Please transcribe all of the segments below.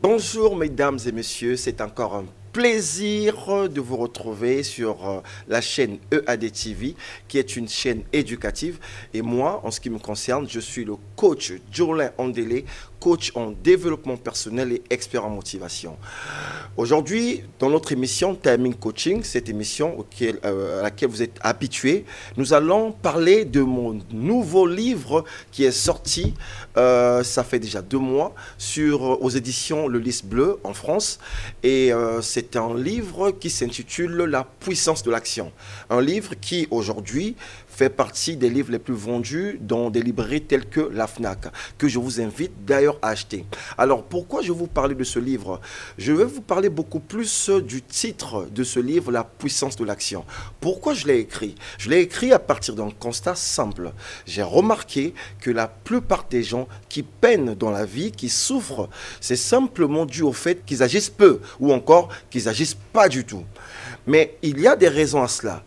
Bonjour mesdames et messieurs, c'est encore un plaisir de vous retrouver sur la chaîne EAD TV qui est une chaîne éducative et moi en ce qui me concerne je suis le coach Jolin Ondele, coach en développement personnel et expert en motivation. Aujourd'hui dans notre émission Timing Coaching, cette émission à laquelle vous êtes habitués, nous allons parler de mon nouveau livre qui est sorti, ça fait déjà 2 mois, aux éditions Le Lys Bleu en France et c'est un livre qui s'intitule La puissance de l'action. Un livre qui aujourd'hui fait partie des livres les plus vendus dans des librairies telles que la FNAC, que je vous invite d'ailleurs à acheter. Alors pourquoi je vais vous parler de ce livre? Je vais vous parler beaucoup plus du titre de ce livre, La puissance de l'action. Pourquoi je l'ai écrit? Je l'ai écrit à partir d'un constat simple. J'ai remarqué que la plupart des gens qui peinent dans la vie, qui souffrent, c'est simplement dû au fait qu'ils agissent peu ou encore qu'ils agissent pas du tout. Mais il y a des raisons à cela.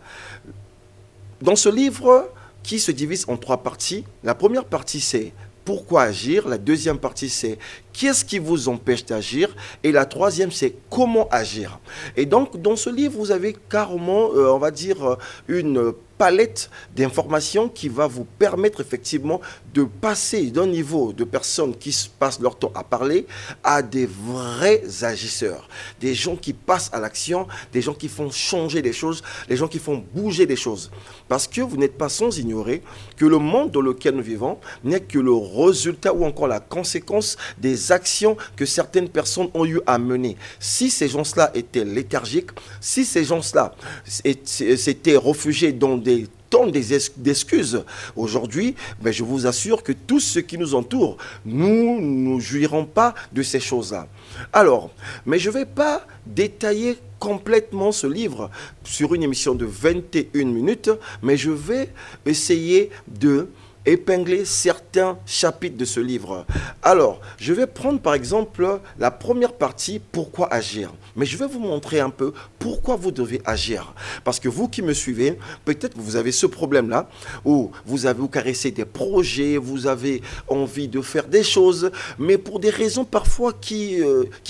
Dans ce livre qui se divise en 3 parties, la première partie c'est pourquoi agir, la deuxième partie c'est qu'est-ce qui vous empêche d'agir et la troisième c'est comment agir. Et donc dans ce livre vous avez carrément, on va dire, une palette d'informations qui va vous permettre effectivement de passer d'un niveau de personnes qui passent leur temps à parler à des vrais agisseurs, des gens qui passent à l'action, des gens qui font changer les choses, des gens qui font bouger les choses. Parce que vous n'êtes pas sans ignorer que le monde dans lequel nous vivons n'est que le résultat ou encore la conséquence des actions que certaines personnes ont eu à mener. Si ces gens-là étaient léthargiques, si ces gens-là s'étaient réfugiés dans tant d'excuses aujourd'hui, mais je vous assure que tout ce qui nous entoure, nous ne jouirons pas de ces choses-là. Alors, mais je ne vais pas détailler complètement ce livre sur une émission de 21 minutes, mais je vais essayer de épingler certains chapitres de ce livre. Alors, je vais prendre par exemple la première partie, pourquoi agir. Mais je vais vous montrer un peu pourquoi vous devez agir. Parce que vous qui me suivez, peut-être que vous avez ce problème-là, où vous caressez des projets, vous avez envie de faire des choses, mais pour des raisons parfois qui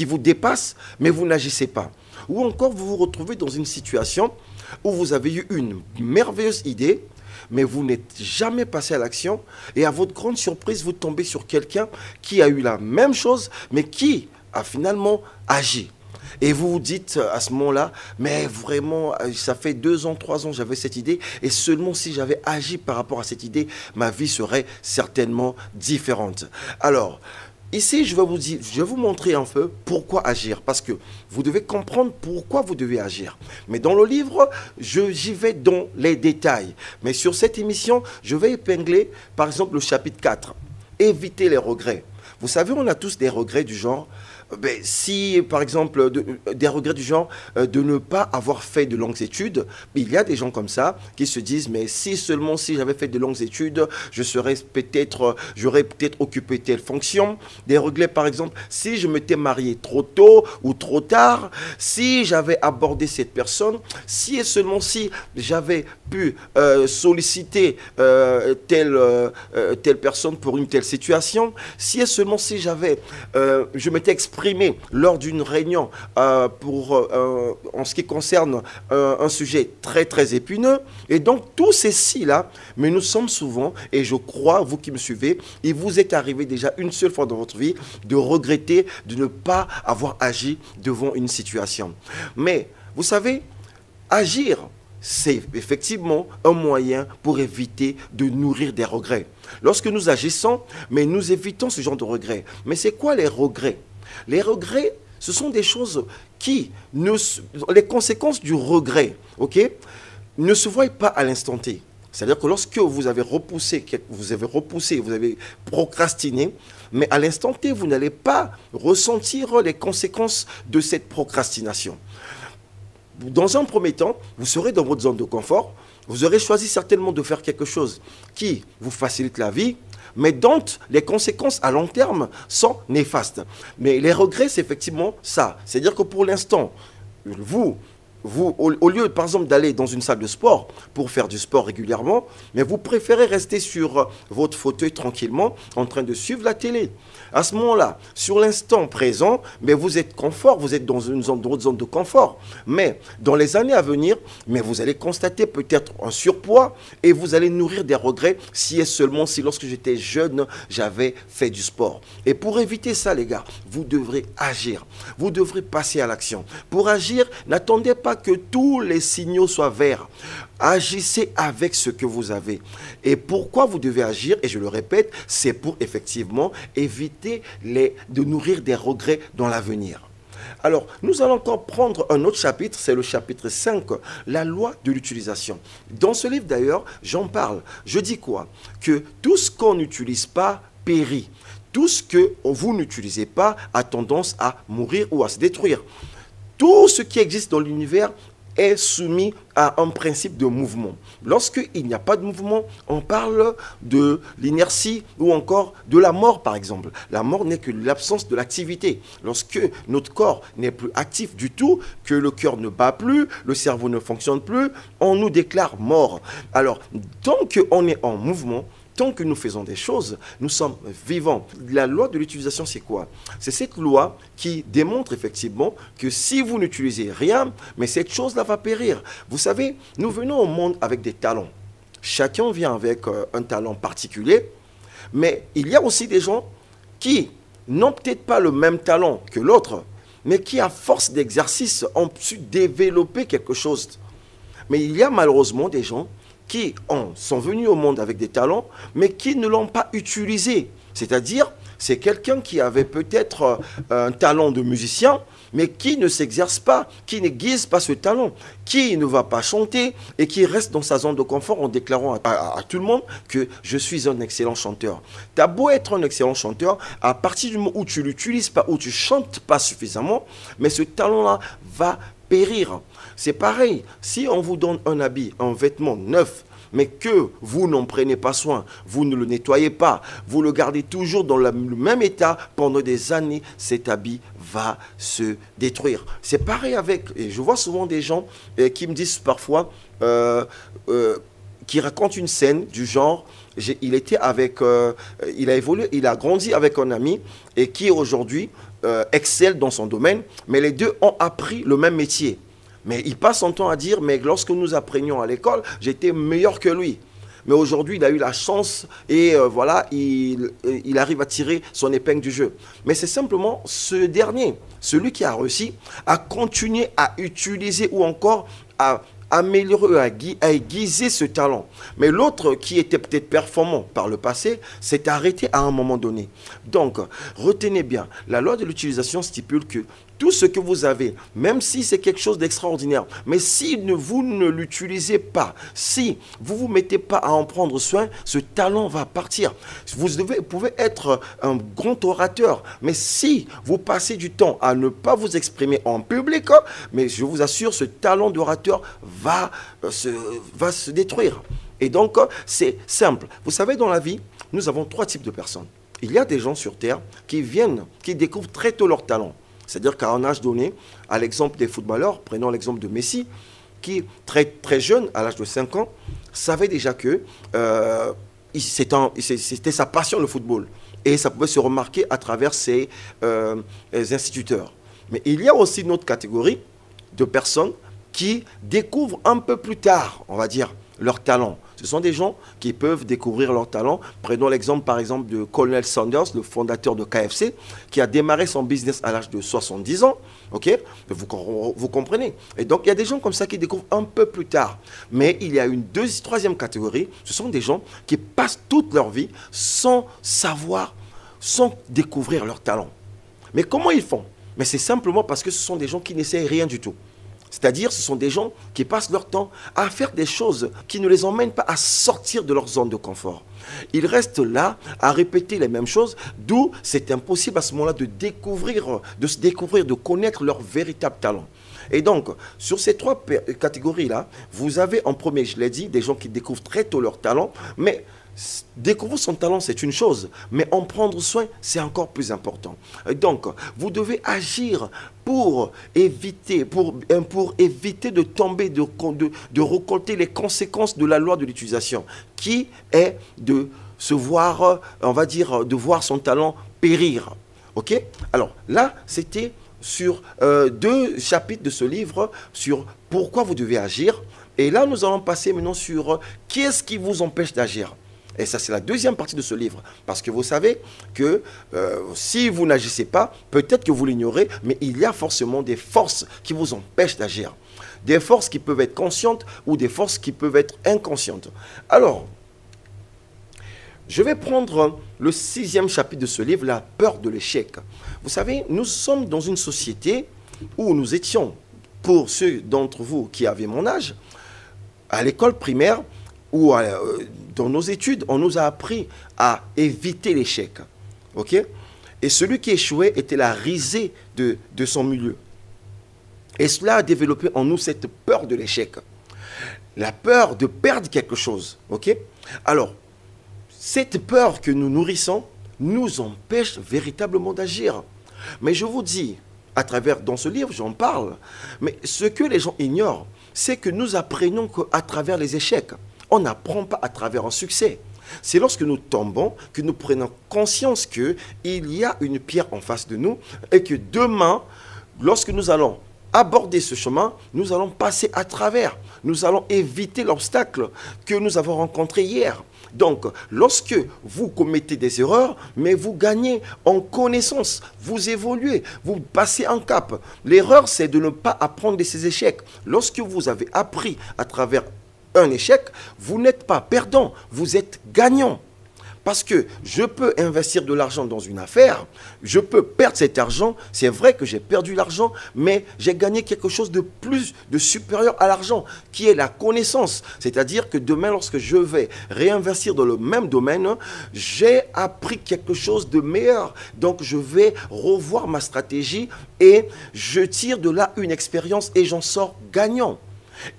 vous dépassent, mais vous n'agissez pas. Ou encore vous vous retrouvez dans une situation où vous avez eu une merveilleuse idée, mais vous n'êtes jamais passé à l'action et à votre grande surprise, vous tombez sur quelqu'un qui a eu la même chose, mais qui a finalement agi. Et vous vous dites à ce moment-là, mais vraiment, ça fait 2 ans, 3 ans, j'avais cette idée, et seulement si j'avais agi par rapport à cette idée, ma vie serait certainement différente. Alors, ici, je vais vous montrer un peu pourquoi agir, parce que vous devez comprendre pourquoi vous devez agir. Mais dans le livre, j'y vais dans les détails. Mais sur cette émission, je vais épingler, par exemple, le chapitre 4, éviter les regrets. Vous savez, on a tous des regrets du genre, si par exemple des regrets du genre de ne pas avoir fait de longues études, il y a des gens comme ça qui se disent mais si seulement si j'avais fait de longues études, j'aurais peut-être occupé telle fonction. Des regrets par exemple si je m'étais marié trop tôt ou trop tard, si j'avais abordé cette personne, si et seulement si j'avais pu solliciter telle personne pour une telle situation, si et seulement si je m'étais exprimé lors d'une réunion en ce qui concerne un sujet très très épineux. Et donc tous ces si-là, mais nous sommes souvent, et je crois, vous qui me suivez, il vous est arrivé déjà une seule fois dans votre vie de regretter de ne pas avoir agi devant une situation. Mais vous savez, agir, c'est effectivement un moyen pour éviter de nourrir des regrets. Lorsque nous agissons, mais nous évitons ce genre de regrets. Mais c'est quoi les regrets? Les regrets, ce sont des choses qui, les conséquences du regret, ok, ne se voient pas à l'instant T. C'est-à-dire que lorsque vous avez repoussé, vous avez procrastiné, mais à l'instant T, vous n'allez pas ressentir les conséquences de cette procrastination. Dans un premier temps, vous serez dans votre zone de confort, vous aurez choisi certainement de faire quelque chose qui vous facilite la vie, mais dont les conséquences à long terme sont néfastes. Mais les regrets, c'est effectivement ça. C'est-à-dire que pour l'instant, vous vous, au lieu, par exemple, d'aller dans une salle de sport pour faire du sport régulièrement, mais vous préférez rester sur votre fauteuil tranquillement en train de suivre la télé. À ce moment-là, sur l'instant présent, mais vous êtes confort, vous êtes dans une zone de confort. Mais dans les années à venir, mais vous allez constater peut-être un surpoids et vous allez nourrir des regrets si et seulement si lorsque j'étais jeune, j'avais fait du sport. Et pour éviter ça, les gars, vous devrez agir. Vous devrez passer à l'action. Pour agir, n'attendez pas que tous les signaux soient verts. Agissez avec ce que vous avez. Et pourquoi vous devez agir? Et je le répète, c'est pour effectivement éviter de nourrir des regrets dans l'avenir. Alors, nous allons encore prendre un autre chapitre, c'est le chapitre 5, la loi de l'utilisation. Dans ce livre d'ailleurs, j'en parle. Je dis quoi? Que tout ce qu'on n'utilise pas périt. Tout ce que vous n'utilisez pas a tendance à mourir ou à se détruire. Tout ce qui existe dans l'univers est soumis à un principe de mouvement. Lorsqu'il n'y a pas de mouvement, on parle de l'inertie ou encore de la mort, par exemple. La mort n'est que l'absence de l'activité. Lorsque notre corps n'est plus actif du tout, que le cœur ne bat plus, le cerveau ne fonctionne plus, on nous déclare mort. Alors, tant qu'on est en mouvement, tant que nous faisons des choses, nous sommes vivants. La loi de l'utilisation, c'est quoi? C'est cette loi qui démontre effectivement que si vous n'utilisez rien, mais cette chose-là va périr. Vous savez, nous venons au monde avec des talents. Chacun vient avec un talent particulier, mais il y a aussi des gens qui n'ont peut-être pas le même talent que l'autre, mais qui, à force d'exercice, ont su développer quelque chose. Mais il y a malheureusement des gens qui sont venus au monde avec des talents, mais qui ne l'ont pas utilisé. C'est-à-dire, c'est quelqu'un qui avait peut-être un talent de musicien, mais qui ne s'exerce pas, qui n'aiguise pas ce talent, qui ne va pas chanter et qui reste dans sa zone de confort en déclarant à tout le monde que je suis un excellent chanteur. Tu as beau être un excellent chanteur, à partir du moment où tu ne l'utilises pas, où tu ne chantes pas suffisamment, mais ce talent-là va périr. C'est pareil, si on vous donne un habit, un vêtement neuf, mais que vous n'en prenez pas soin, vous ne le nettoyez pas, vous le gardez toujours dans le même état pendant des années, cet habit va se détruire. C'est pareil avec, et je vois souvent des gens qui me disent parfois, qui racontent une scène du genre, il était avec, il a évolué, il a grandi avec un ami et qui aujourd'hui excelle dans son domaine, mais les deux ont appris le même métier. Mais il passe son temps à dire, mais lorsque nous apprenions à l'école, j'étais meilleur que lui. Mais aujourd'hui, il a eu la chance et voilà, il arrive à tirer son épingle du jeu. Mais c'est simplement ce dernier, celui qui a réussi à continuer à utiliser ou encore à améliorer, à aiguiser ce talent. Mais l'autre qui était peut-être performant par le passé s'est arrêté à un moment donné. Donc, retenez bien, la loi de l'utilisation stipule que tout ce que vous avez, même si c'est quelque chose d'extraordinaire, mais si vous ne l'utilisez pas, si vous ne vous mettez pas à en prendre soin, ce talent va partir. Vous pouvez être un grand orateur, mais si vous passez du temps à ne pas vous exprimer en public, mais je vous assure, ce talent d'orateur va se détruire. Et donc, c'est simple. Vous savez, dans la vie, nous avons 3 types de personnes. Il y a des gens sur Terre qui découvrent très tôt leur talent. C'est-à-dire qu'à un âge donné, à l'exemple des footballeurs, prenons l'exemple de Messi, qui très, très jeune, à l'âge de 5 ans, savait déjà que c'était sa passion le football. Et ça pouvait se remarquer à travers ses instituteurs. Mais il y a aussi une autre catégorie de personnes qui découvrent un peu plus tard, on va dire, leur talent. Ce sont des gens qui peuvent découvrir leur talent. Prenons l'exemple, par exemple, de Colonel Sanders, le fondateur de KFC, qui a démarré son business à l'âge de 70 ans. Ok, vous comprenez. Et donc, il y a des gens comme ça qui découvrent un peu plus tard. Mais il y a une troisième catégorie. Ce sont des gens qui passent toute leur vie sans savoir, sans découvrir leur talent. Mais comment ils font? Mais c'est simplement parce que ce sont des gens qui n'essayent rien du tout. C'est-à-dire, ce sont des gens qui passent leur temps à faire des choses qui ne les emmènent pas à sortir de leur zone de confort. Ils restent là à répéter les mêmes choses, d'où c'est impossible à ce moment-là de se découvrir, de connaître leur véritable talent. Et donc, sur ces 3 catégories-là, vous avez en premier, je l'ai dit, des gens qui découvrent très tôt leur talent, mais Découvrir son talent, c'est une chose, mais en prendre soin, c'est encore plus important. Donc, vous devez agir pour éviter, pour éviter de tomber, de récolter les conséquences de la loi de l'utilisation, qui est de se voir, on va dire, de voir son talent périr. Ok? Alors là, c'était sur 2 chapitres de ce livre, sur pourquoi vous devez agir. Et là, nous allons passer maintenant sur qu'est-ce qui vous empêche d'agir. Et ça, c'est la deuxième partie de ce livre. Parce que vous savez que si vous n'agissez pas, peut-être que vous l'ignorez, mais il y a forcément des forces qui vous empêchent d'agir. Des forces qui peuvent être conscientes ou des forces qui peuvent être inconscientes. Alors, je vais prendre le 6e chapitre de ce livre, la peur de l'échec. Vous savez, nous sommes dans une société où nous étions, pour ceux d'entre vous qui avaient mon âge, à l'école primaire, ou dans nos études, on nous a appris à éviter l'échec. Ok? Et celui qui échouait était la risée de son milieu. Et cela a développé en nous cette peur de l'échec. La peur de perdre quelque chose. Ok? Alors, cette peur que nous nourrissons nous empêche véritablement d'agir. Mais je vous dis, à travers, dans ce livre, j'en parle, mais ce que les gens ignorent, c'est que nous apprenons qu'à travers les échecs. On n'apprend pas à travers un succès. C'est lorsque nous tombons que nous prenons conscience qu'il y a une pierre en face de nous et que demain, lorsque nous allons aborder ce chemin, nous allons passer à travers. Nous allons éviter l'obstacle que nous avons rencontré hier. Donc, lorsque vous commettez des erreurs, mais vous gagnez en connaissance, vous évoluez, vous passez un cap. L'erreur, c'est de ne pas apprendre de ces échecs. Lorsque vous avez appris à travers un échec, vous n'êtes pas perdant, vous êtes gagnant. Parce que je peux investir de l'argent dans une affaire, je peux perdre cet argent, c'est vrai que j'ai perdu l'argent, mais j'ai gagné quelque chose de plus, de supérieur à l'argent, qui est la connaissance. C'est-à-dire que demain, lorsque je vais réinvestir dans le même domaine, j'ai appris quelque chose de meilleur. Donc, je vais revoir ma stratégie et je tire de là une expérience et j'en sors gagnant.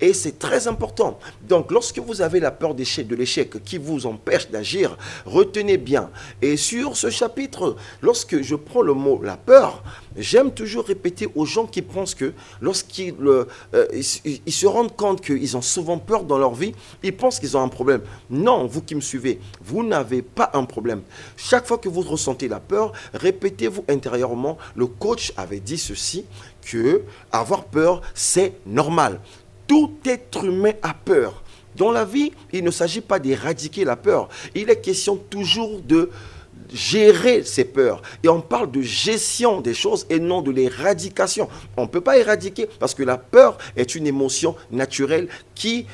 Et c'est très important. Donc, lorsque vous avez la peur de l'échec qui vous empêche d'agir, retenez bien. Et sur ce chapitre, lorsque je prends le mot la peur, j'aime toujours répéter aux gens qui pensent que lorsqu'ils ils se rendent compte qu'ils ont souvent peur dans leur vie, ils pensent qu'ils ont un problème. Non, vous qui me suivez, vous n'avez pas un problème. Chaque fois que vous ressentez la peur, répétez-vous intérieurement, le coach avait dit ceci, que avoir peur, c'est normal. Tout être humain a peur. Dans la vie, il ne s'agit pas d'éradiquer la peur. Il est question toujours de gérer ses peurs. Et on parle de gestion des choses et non de l'éradication. On ne peut pas éradiquer parce que la peur est une émotion naturelle que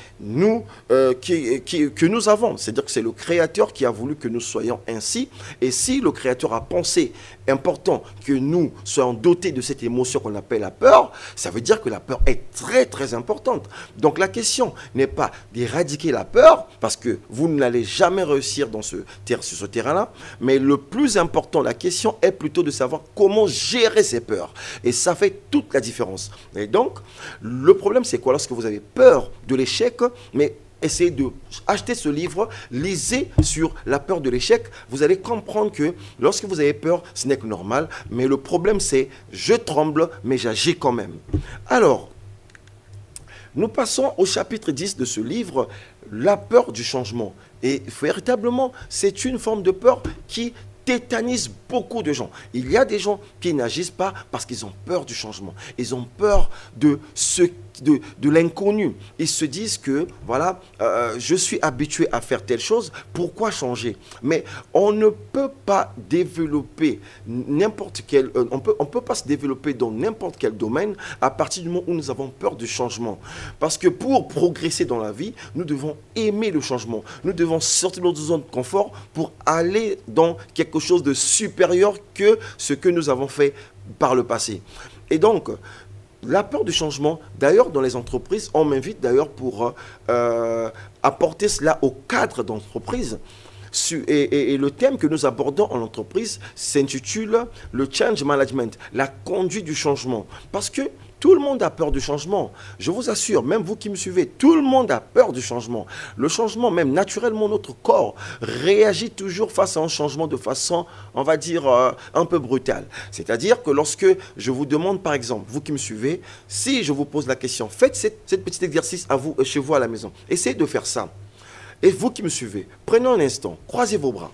nous avons. C'est-à-dire que c'est le Créateur qui a voulu que nous soyons ainsi. Et si le Créateur a pensé important que nous soyons dotés de cette émotion qu'on appelle la peur, ça veut dire que la peur est très très importante. Donc la question n'est pas d'éradiquer la peur, parce que vous n'allez jamais réussir sur ce terrain-là, mais le plus important, la question est plutôt de savoir comment gérer ces peurs. Et ça fait toute la différence. Et donc, le problème c'est quoi? Lorsque vous avez peur de l'échec, mais essayez d'acheter ce livre, lisez sur la peur de l'échec. Vous allez comprendre que lorsque vous avez peur, ce n'est que normal. Mais le problème, c'est je tremble, mais j'agis quand même. Alors, nous passons au chapitre 10 de ce livre, la peur du changement. Et véritablement, c'est une forme de peur qui tétanise beaucoup de gens. Il y a des gens qui n'agissent pas parce qu'ils ont peur du changement. Ils ont peur de l'inconnu. Ils se disent que, voilà, je suis habitué à faire telle chose, pourquoi changer? Mais on ne peut pas développer n'importe quel... on peut pas se développer dans n'importe quel domaine à partir du moment où nous avons peur du changement. Parce que pour progresser dans la vie, nous devons aimer le changement. Nous devons sortir de notre zone de confort pour aller dans quelque chose de supérieur que ce que nous avons fait par le passé. Et donc, la peur du changement, d'ailleurs dans les entreprises, on m'invite d'ailleurs pour apporter cela au cadre d'entreprise. Et le thème que nous abordons en entreprise s'intitule le change management, la conduite du changement. Parce que Tout le monde a peur du changement. Je vous assure, même vous qui me suivez, tout le monde a peur du changement. Le changement, même naturellement, notre corps réagit toujours face à un changement de façon, on va dire, un peu brutale. C'est-à-dire que lorsque je vous demande, par exemple, vous qui me suivez, si je vous pose la question, faites cette petit exercice à vous, chez vous à la maison. Essayez de faire ça. Et vous qui me suivez, prenez un instant, croisez vos bras.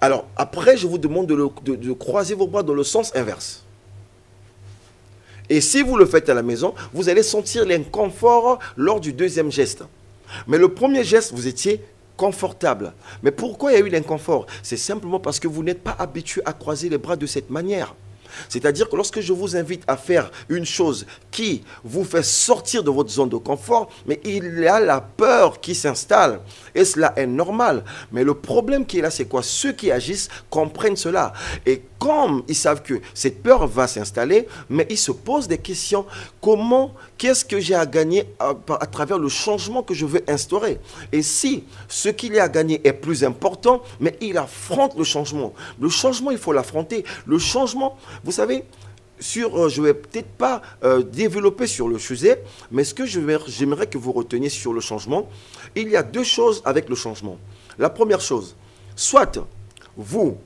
Alors, après, je vous demande de croiser vos bras dans le sens inverse. Et si vous le faites à la maison, vous allez sentir l'inconfort lors du deuxième geste. Mais le premier geste, vous étiez confortable. Mais pourquoi il y a eu l'inconfort? C'est simplement parce que vous n'êtes pas habitué à croiser les bras de cette manière. C'est-à-dire que lorsque je vous invite à faire une chose qui vous fait sortir de votre zone de confort, mais il y a la peur qui s'installe. Et cela est normal. Mais le problème qui est là, c'est quoi? Ceux qui agissent comprennent cela. Et comme ils savent que cette peur va s'installer, mais ils se posent des questions. Qu'est-ce que j'ai à gagner à travers le changement que je veux instaurer? Et si ce qu'il y a à gagner est plus important, mais il affronte le changement. Le changement, il faut l'affronter. Le changement, vous savez, je ne vais peut-être pas développer sur le sujet, mais ce que j'aimerais que vous reteniez sur le changement, il y a deux choses avec le changement. La première chose, soit vous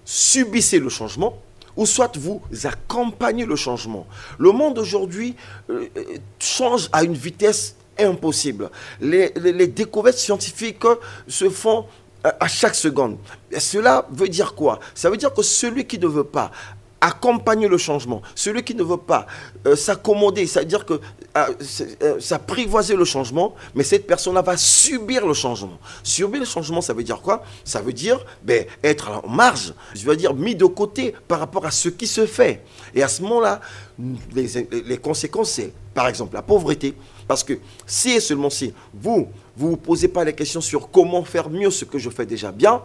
subissez le changement, ou soit vous accompagnez le changement. Le monde aujourd'hui change à une vitesse impossible. Les découvertes scientifiques se font à chaque seconde. Et cela veut dire quoi? Ça veut dire que celui qui ne veut pas accompagner le changement, celui qui ne veut pas s'accommoder, c'est-à-dire que s'apprivoiser le changement, mais cette personne-là va subir le changement. Subir le changement, ça veut dire quoi? Ça veut dire être en marge, je veux dire mis de côté par rapport à ce qui se fait. Et à ce moment-là, les conséquences, c'est par exemple la pauvreté. Parce que si et seulement si vous ne vous posez pas les questions sur comment faire mieux ce que je fais déjà bien,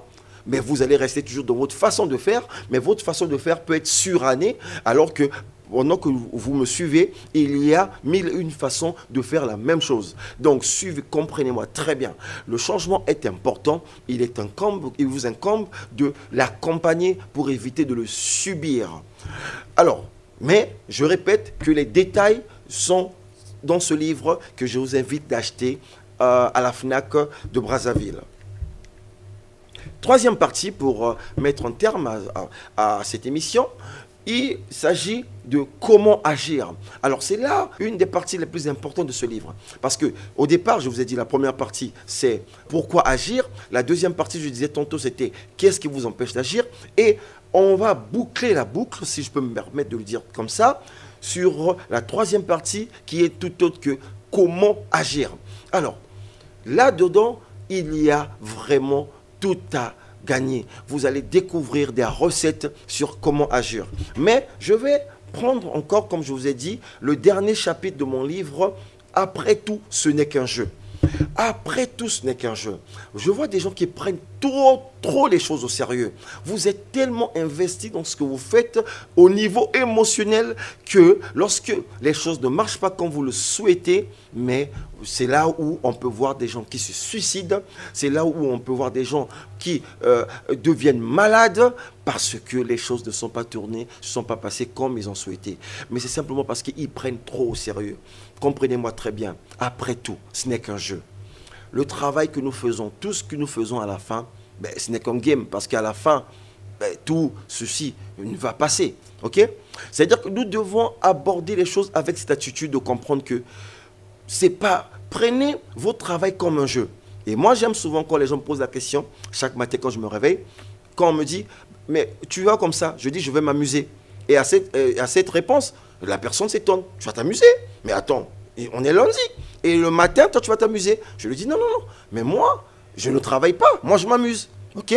mais vous allez rester toujours dans votre façon de faire, mais votre façon de faire peut être surannée, alors que pendant que vous me suivez, il y a mille et une façons de faire la même chose. Donc, comprenez-moi très bien. Le changement est important. Il vous incombe de l'accompagner pour éviter de le subir. Alors, mais je répète que les détails sont dans ce livre que je vous invite d'acheter à la FNAC de Brazzaville. Troisième partie, pour mettre un terme à cette émission, il s'agit de comment agir. Alors c'est là une des parties les plus importantes de ce livre. Parce qu'au départ, je vous ai dit, la première partie, c'est pourquoi agir. La deuxième partie, je disais tantôt, c'était qu'est-ce qui vous empêche d'agir. Et on va boucler la boucle, si je peux me permettre de le dire comme ça, sur la troisième partie qui est tout autre que comment agir. Alors, là-dedans, il y a vraiment tout à gagner. Vous allez découvrir des recettes sur comment agir. Mais je vais prendre encore, comme je vous ai dit, le dernier chapitre de mon livre, « Après tout, ce n'est qu'un jeu ». Après tout, ce n'est qu'un jeu. Je vois des gens qui prennent trop les choses au sérieux. Vous êtes tellement investi dans ce que vous faites au niveau émotionnel que lorsque les choses ne marchent pas comme vous le souhaitez, mais c'est là où on peut voir des gens qui se suicident, c'est là où on peut voir des gens qui deviennent malades parce que les choses ne sont pas tournées, ne sont pas passées comme ils ont souhaité. Mais c'est simplement parce qu'ils prennent trop au sérieux. Comprenez-moi très bien, après tout, ce n'est qu'un jeu. Le travail que nous faisons, tout ce que nous faisons à la fin, ce n'est qu'un game, parce qu'à la fin, tout ceci va passer. Ok? C'est-à-dire que nous devons aborder les choses avec cette attitude de comprendre que c'est pas... Prenez votre travail comme un jeu. Et moi, j'aime souvent quand les gens me posent la question, chaque matin quand je me réveille, quand on me dit, mais tu vas comme ça, je dis, je vais m'amuser. Et à cette réponse, la personne s'étonne. Tu vas t'amuser? Mais attends, on est lundi. Et le matin, toi, tu vas t'amuser. Je lui dis, non, non, non. Mais moi, je ne travaille pas. Moi, je m'amuse. OK?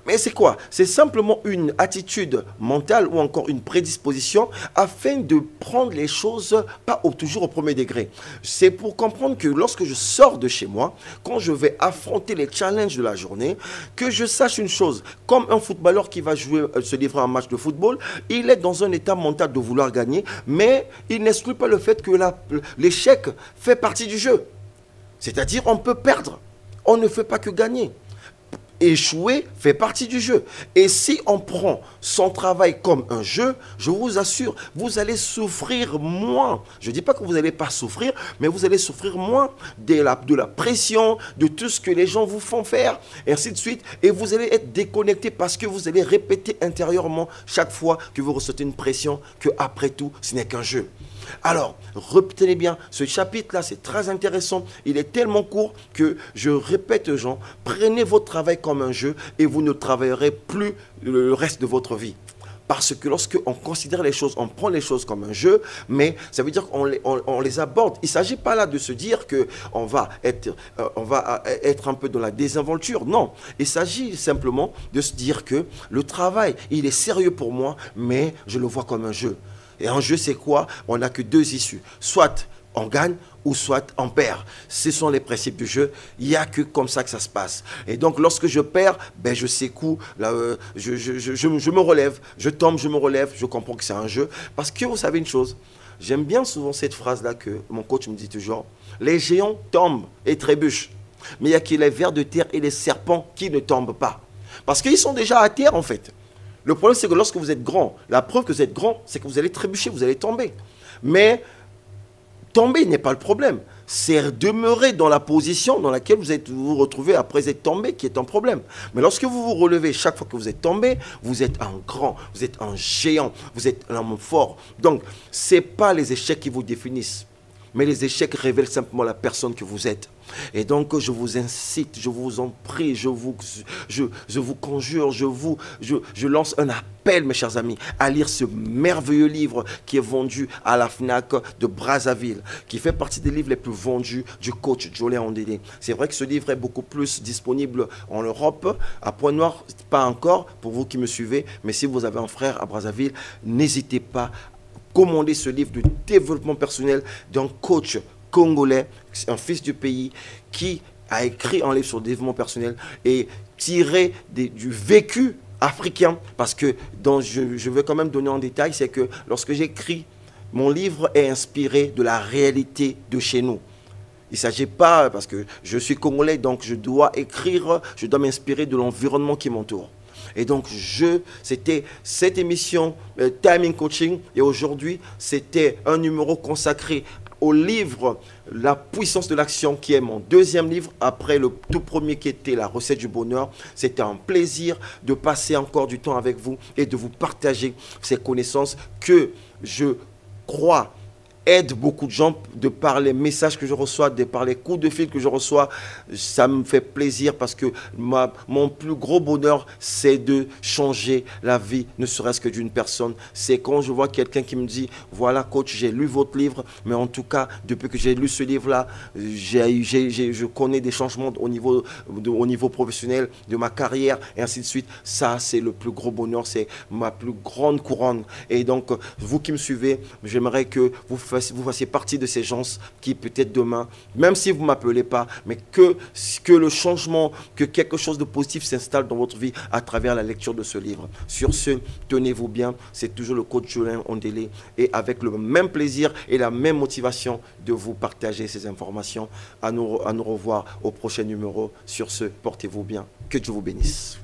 Mais c'est quoi? C'est simplement une attitude mentale ou encore une prédisposition afin de prendre les choses pas toujours au premier degré. C'est pour comprendre que lorsque je sors de chez moi, quand je vais affronter les challenges de la journée, que je sache une chose. Comme un footballeur qui va se livrer à un match de football, il est dans un état mental de vouloir gagner, mais il n'exclut pas le fait que l'échec fait partie du jeu. C'est-à-dire on peut perdre. On ne fait pas que gagner. échouer fait partie du jeu. Et si on prend son travail comme un jeu, je vous assure, vous allez souffrir moins. Je ne dis pas que vous n'allez pas souffrir, mais vous allez souffrir moins de la pression, de tout ce que les gens vous font faire, et ainsi de suite. Et vous allez être déconnecté parce que vous allez répéter intérieurement chaque fois que vous ressentez une pression que après tout, ce n'est qu'un jeu. Alors, retenez bien, ce chapitre-là, c'est très intéressant. Il est tellement court que je répète aux gens, prenez votre travail comme un jeu et vous ne travaillerez plus le reste de votre vie. Parce que lorsque on considère les choses, on prend les choses comme un jeu, mais ça veut dire qu'on les aborde. Il ne s'agit pas là de se dire qu'on va être un peu dans la désinvolture. Non, il s'agit simplement de se dire que le travail, il est sérieux pour moi, mais je le vois comme un jeu. Et un jeu, c'est quoi? On n'a que deux issues. Soit on gagne ou soit on perd. Ce sont les principes du jeu. Il n'y a que comme ça que ça se passe. Et donc, lorsque je perds, ben, je secoue, je me relève. Je tombe, je me relève. Je comprends que c'est un jeu. Parce que vous savez une chose, j'aime bien souvent cette phrase-là que mon coach me dit toujours. Les géants tombent et trébuchent. Mais il y a que les vers de terre et les serpents qui ne tombent pas. Parce qu'ils sont déjà à terre, en fait. Le problème, c'est que lorsque vous êtes grand, la preuve que vous êtes grand, c'est que vous allez trébucher, vous allez tomber. Mais tomber n'est pas le problème. C'est demeurer dans la position dans laquelle vous vous retrouvez après être tombé qui est un problème. Mais lorsque vous vous relevez chaque fois que vous êtes tombé, vous êtes un grand, vous êtes un géant, vous êtes un homme fort. Donc, ce n'est pas les échecs qui vous définissent. Mais les échecs révèlent simplement la personne que vous êtes. Et donc, je vous incite, je vous en prie, je vous conjure, je lance un appel, mes chers amis, à lire ce merveilleux livre qui est vendu à la FNAC de Brazzaville, qui fait partie des livres les plus vendus du coach Jolien Ondélé. C'est vrai que ce livre est beaucoup plus disponible en Europe, à Pointe-Noire, pas encore, pour vous qui me suivez, mais si vous avez un frère à Brazzaville, n'hésitez pas. Commander ce livre de développement personnel d'un coach congolais, un fils du pays, qui a écrit un livre sur le développement personnel et tiré du vécu africain. Parce que je veux quand même donner en détail, c'est que lorsque j'écris, mon livre est inspiré de la réalité de chez nous. Il ne s'agit pas, parce que je suis congolais, donc je dois écrire, je dois m'inspirer de l'environnement qui m'entoure. Et donc, c'était cette émission Timing Coaching. Et aujourd'hui, c'était un numéro consacré au livre La puissance de l'action, qui est mon deuxième livre, après le tout premier qui était La recette du bonheur. C'était un plaisir de passer encore du temps avec vous et de vous partager ces connaissances que je crois aide beaucoup de gens de par les messages que je reçois, de par les coups de fil que je reçois. Ça me fait plaisir parce que mon plus gros bonheur, c'est de changer la vie, ne serait-ce que d'une personne. C'est quand je vois quelqu'un qui me dit, voilà coach, j'ai lu votre livre, mais en tout cas, depuis que j'ai lu ce livre-là, je connais des changements au niveau professionnel, de ma carrière, et ainsi de suite. Ça, c'est le plus gros bonheur, c'est ma plus grande couronne. Et donc, vous qui me suivez, j'aimerais que vous fassiez partie de ces gens qui peut-être demain, même si vous ne m'appelez pas, mais que le changement, que quelque chose de positif s'installe dans votre vie à travers la lecture de ce livre. Sur ce, tenez-vous bien, c'est toujours le coach Jolien Ondélé et avec le même plaisir et la même motivation de vous partager ces informations. À nous revoir au prochain numéro. Sur ce, portez-vous bien. Que Dieu vous bénisse.